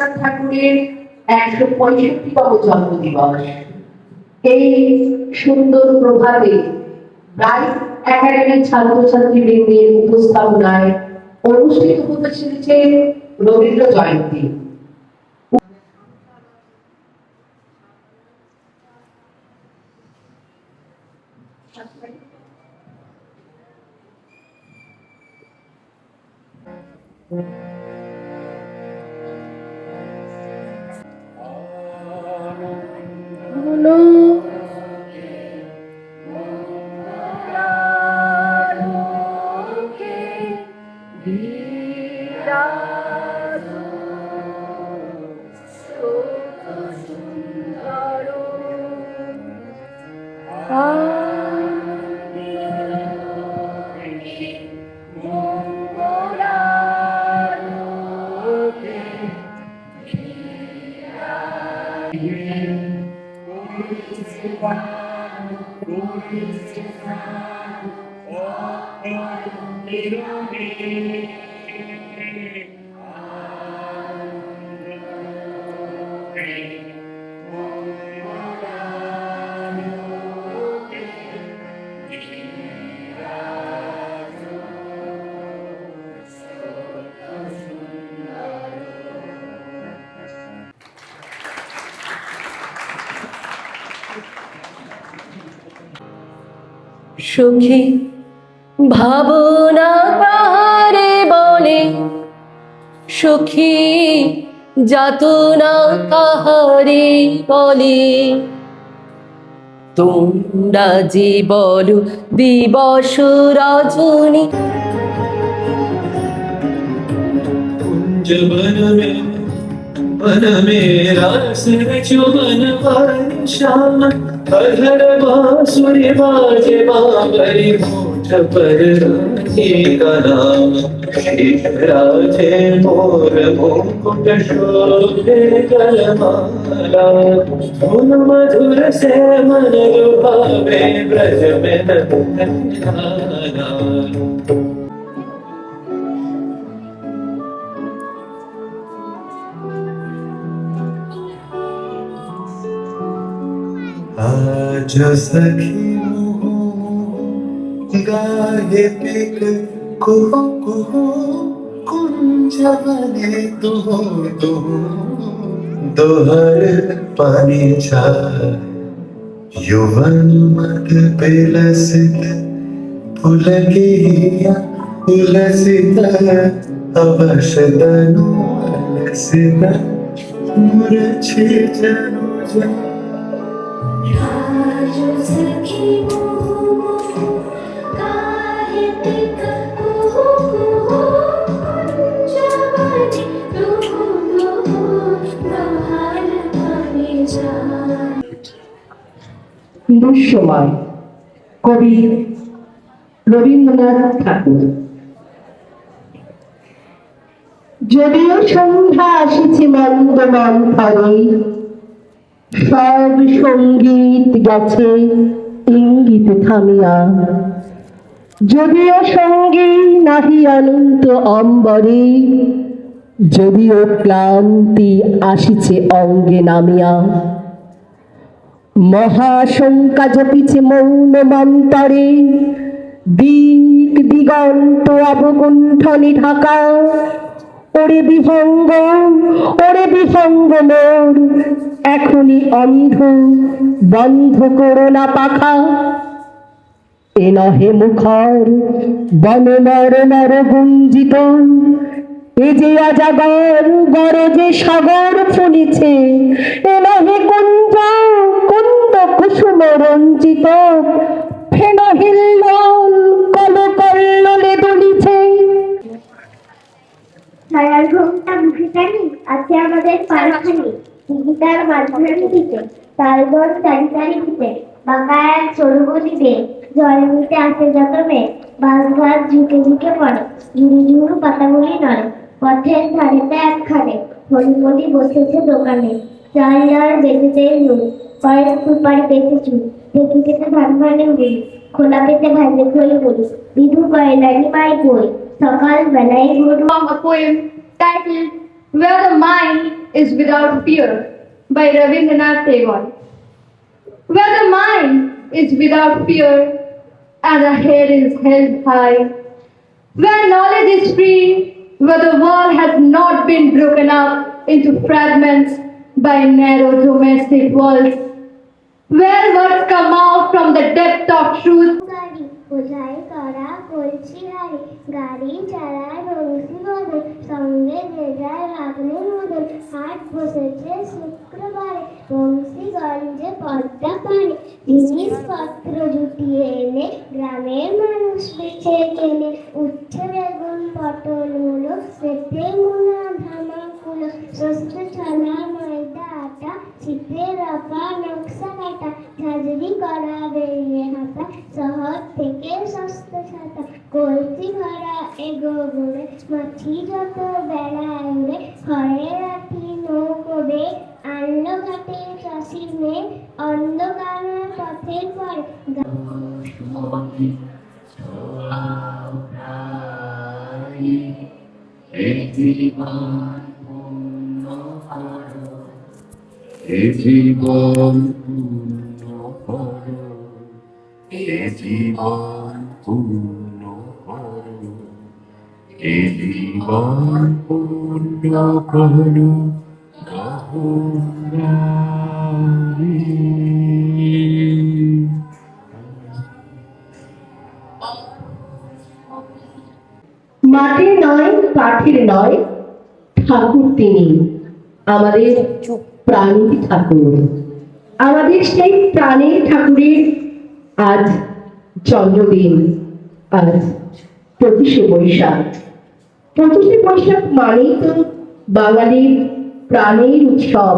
রবীন্দ্রনাথ ঠাকুরের ১৬৫তম জন্মদিবস। এই সুন্দর প্রভাতে রাইস একাডেমির ছাত্রছাত্রীবৃন্দের উপস্থাপনায় অনুষ্ঠিত হতে চলেছে রবীন্দ্র জয়ন্তী। সুখী ভাবনা কাহারে বলে, সুখী যাতনা কাহারে বলে, তোমরা যে বলো দিবস রজনী। वन में रास चुवन वर्षा, अधर बांसुरी बाजे बाबरी होठ पर राजी का नाम। राधे मोर मुकुट शोभे गलमाला, धुन मधुर से मन लुभावे ब्रज में नंदलाला। आज सखी गाहे पिक कुहू कुहू, कुंज बने तुहू तुहू, दोहर पानी छाए युवन मत विलसित, पुलकिया उलसित अवश तनु अलसित, मूर्छित जनु जन। দুঃসময় কবি রবীন্দ্রনাথ ঠাকুর। যদিও সন্ধ্যা আসিছে মন্দ মন্থরে, সব সঙ্গীত গেছে ইঙ্গিত থামিয়া। যদিও সঙ্গী নাহি অনন্ত অম্বরে, যদিও ক্লান্তি আসিছে অঙ্গে নামিয়া। মহাশঙ্কা জপিছে মৌন মন্তরে, দিক দিগন্ত অবগুণ্ঠনে ঢাকা। ওরে বিহঙ্গ মোর, এখনই অন্ধ বন্ধ করো না পাখা। এ নহে মুখর বন নর নর গুঞ্জিত, এ যে অজাগর গরজে সাগর ফুলিছে। এ নহে কুঞ্জ কুন্দ কুসুম রঞ্জিত, ফেন হিল্লোল কল কল্লোলে দুলিছে। ছায়ার ঘোমটা মুখে টানি আছে আমাদের পারখানি, গীতার মাঝখানি দিতে তালবন তারি তারি দিতে, বাঁকা এক সরু গলিতে জল নিতে আসে যত মেয়ে। বাঁশঘাট ঝুঁকে ঝুঁকে পড়ে, ঝুড়ি ঝুড়ু পাতাগুলি নড়ে। পথের ধারেতে একখানে হরিমতি বসেছে দোকানে, চাল ডাল বেঁচেতে নুন, কয়েক সুপারি বেঁচে চুল, ঢেকি পেতে ধান ভানে গুলি, খোলা পেতে ভাজে খোল গুলি, বিধু কয়লারি মাই বই, সকাল বেলায় A poem titled Where the Mind is Without Fear by Rabindranath Tagore. Where the mind is without fear and the head is held high, where knowledge is free, where the world has not been broken up into fragments by narrow domestic walls, where words come out from the depth of truth. গাড়ি বোঝাই করা বলছি হারি গাড়ি চালায় বংশী বদল সঙ্গে যে যায় ভাগ্নের মদন হাট বসেছে শুক্রবারে বংশীগঞ্জে পদ্মা পারে জিনিসপত্র জুটিয়ে এনে গ্রামের মানুষ বেছে কেনে উচ্ছে বেগুন পটল মূলো পেঁপে মোনা ধামাকুলো শস্য ছলা ময়দা আটা শীতে রফা নকশা কাটা ঝাঁঝরি করা বেরিয়ে হাতা শহর থেকে সস্তা ছাতা কলসি ভরা এগো গুড়ে মাছি যত বেড়ায় উড়ে ঘরে রাখি নৌকোবে আনলো ঘাটে চাষির মেয়ে অন্ধকারের পথের পরে এ জীবন পূর্ণ করো, এ জীবন পূর্ণ করো, এ জীবন পূর্ণ করো, মাটির নয় কাঠের নয় ঠাকুর তিনি আমাদের প্রাণীর ঠাকুর। আমাদের সেই প্রাণীর ঠাকুরের আজ জন্মদিন। আজ 25শে বৈশাখ। 25শে বৈশাখ মানেই তো বাঙালির প্রাণের উৎসব,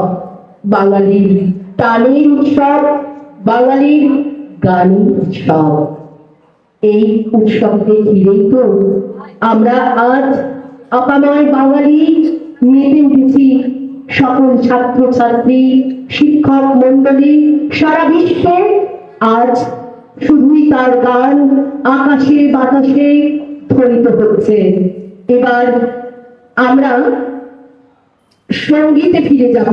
বাঙালির টানের উৎসব, বাঙালির গানের উৎসব। এই উৎসবকে ঘিরেই তো আমরা আজ আপাময় বাঙালি মেতে উঠেছি। সকল ছাত্রছাত্রী, শিক্ষক মন্ডলী সারা বিশ্বে আজ শুধুই তার গান আকাশে বাতাসে ধ্বনিত হচ্ছে। এবার আমরা সঙ্গীতে ফিরে যাব।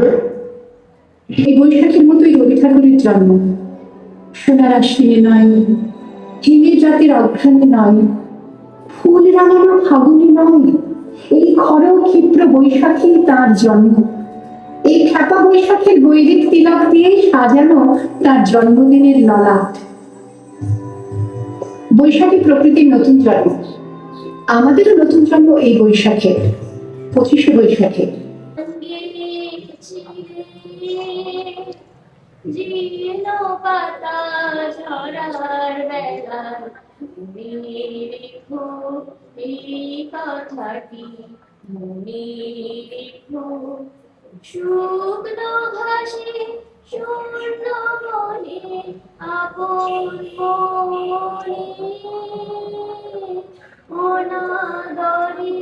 সেই বৈশাখের মতোই রবি ঠাকুরের জন্ম। সোনার আশ্বিনে নয়, হিমের জাতির অঘ্রাণে নয়, ফুল রাঙানো ফাগুনে নয়, এই খর ক্ষিপ্র বৈশাখী তার জন্ম। এই খ্যাপা বৈশাখের বৈদিক তিলক দিয়েই সাজানো তার জন্মদিনের ললাট। বৈশাখী প্রকৃতির নতুন জন্ম, আমাদেরও নতুন জন্ম এই বৈশাখে, 25শে বৈশাখে। জীর্ণ পাতা ঝরার বেলায় মনে রেখো এই কথাটি, মনে রেখো শুকনো ঘাসে শূন্য মনে আপন মনে অনাদরে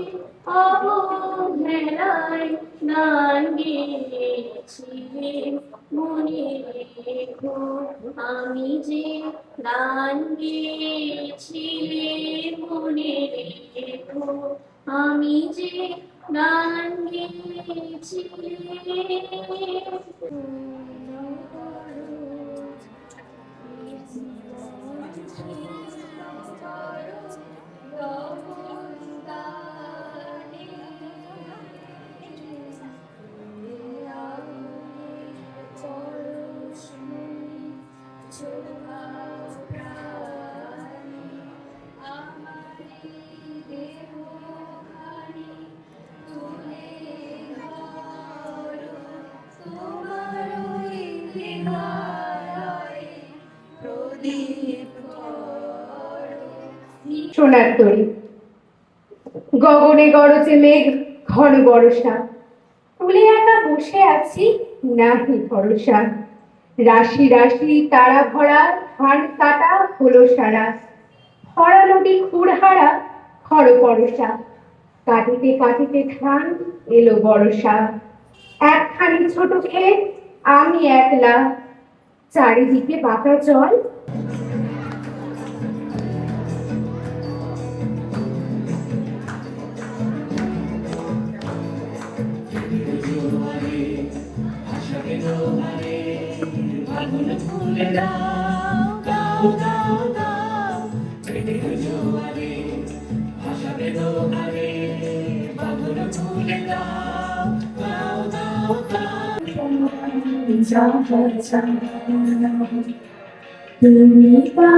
অবহেলায় গান গেয়েছিলেন মনে রেখো, আমি যে গান গেয়েছিলেন মনে রেখো, আমি যে গান সোনার তরী গগনে গরজে মেঘ ঘন বরষা, কুলে একা বসে আছি নাহি ভরসা, রাশি রাশি তারা ভরা ধান কাটা হলো সারা, ভরা নদী খুরহারা খর পরশা, কাটিতে কাটিতে ধান এলো বরষা। একখানি ছোট ক্ষেত আমি একলা, চারিদিকে বাঁকা জল, জল ফাগুন ফুল গাও গাও গাও গাও প্রেমের জোয়ারে ভাসাবে দোহারে ফাগুন ফুল গাও গাও গাও গাও তুমি পাই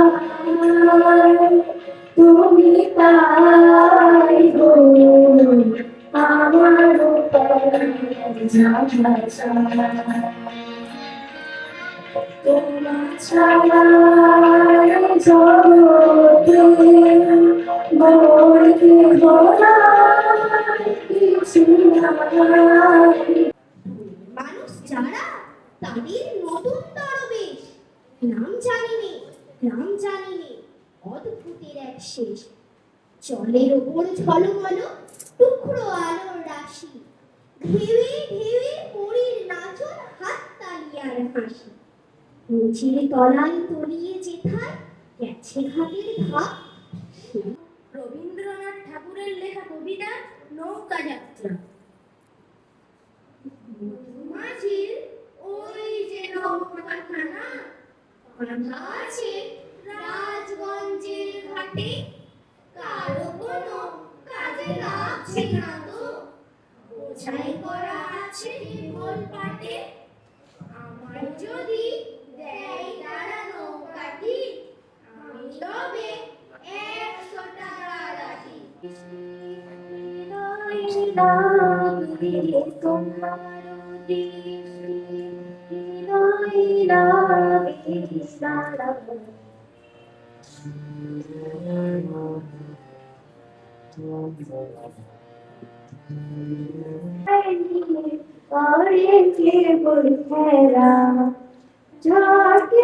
তুমি পাই গো আমার তোমার ছাড়া জগতে বলতে বলার কিছু নাই। মানুষ যারা তাদের নতুন তরবেশ নাম জানিনি অদ্ভুতের এক শেষ জলের ওপর ঝলমল টুকরো আলোর রাশি ঢেউয়ে ঢেউয়ে পরীর নাচন হাত তালিয়ার হাসি মুচির তলায় তলিয়ে যেথায় গেছে ঘাটের ধাপ রবীন্দ্রনাথ ঠাকুরের লেখা কবিতা নৌকা যাত্রা। মাঝির ওই যে নৌকাখানা বাঁধা আছে রাজগঞ্জের ঘাটে কারো কোনো কাজে লাগছে না তো বোঝাই করা আছে কেবল পাটে আমার যদি দেয় তারা নৌকাটি আমি তবে 100 টাকা রাখি ঝাঁকে